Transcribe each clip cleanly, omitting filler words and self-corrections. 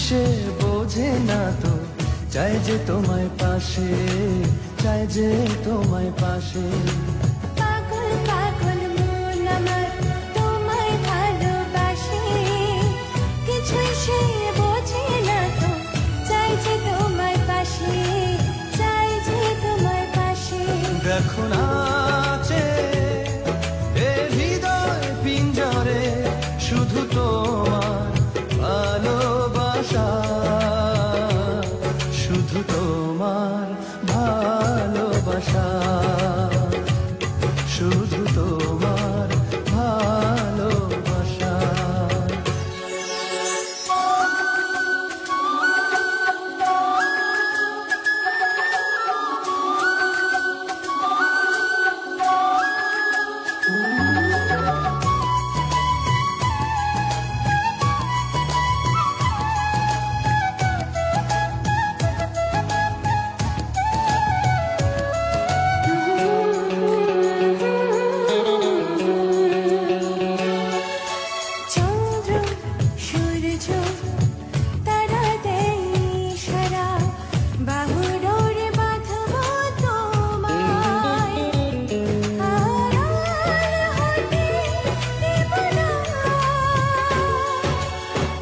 সে বোঝে না তো, চাই যে তোমায় পাশে, চাই যে তোমায় পাশে। পাগল পাগল মন আমার তোমায় ভালোবাসে, কিছুই সে বোঝে না তো, চাই যে তোমায় পাশে, চাই যে তোমায় পাশে। দেখো নাচে এ হৃদয় পিঞ্জরে, শুধু তোমার ভালোবাসা, শুধু তোমার ভালোবাসা, শুধু তোমার ভালোবাসা। চন্দ্র সূর্য তারা দেয় ইশারা, বাহুডোরে বাঁধবো তোমায়, আড়াল হতে দেব না।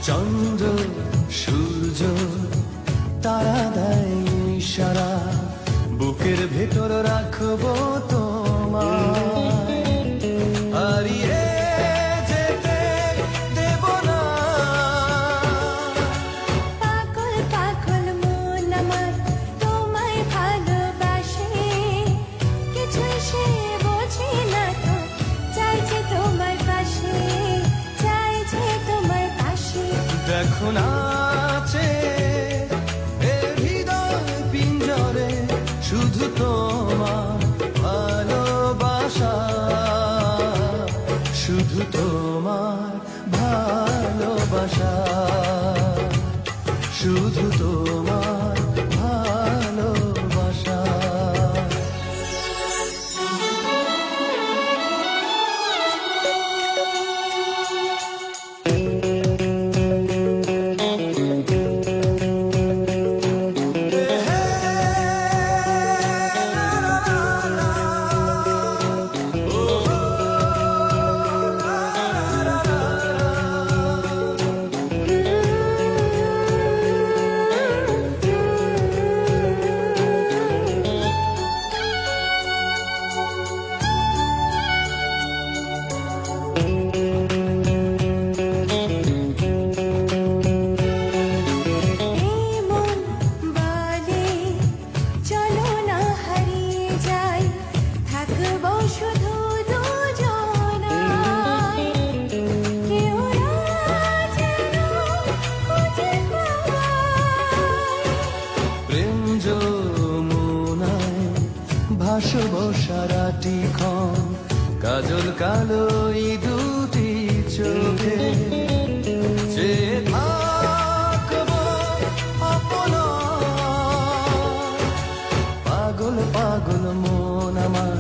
চন্দ্র সূর্য তারা দেয় ইশারা, বুকের ভেতর রাখবো তোমায়, হারিয়ে যেতে দেব না। পাগল পাগল মন আমার তোমায় ভালোবাসে, কিছুই সে বোঝে না তো, চাই যে তোমায় পাশে, চাই যে তোমায় পাশে। দেখো নাচে এ হৃদয় পিঞ্জরে, শুধু তোমার ভালোবাসা, শুধু তোমার ভালোবাসা, শুধু তোমার ভালোবাসা। এই মন বলে চলো না হারিয়ে যাই, থাকবো শুধু দুজনায়, কেউ না যেন খুঁজে পায়। প্রেম যমুনায় ভাসবো সারাটি ক্ষণ, কাজল কালো এই দুটি চোখে, যে থাকবো আপনা। পাগল পাগল মন আমার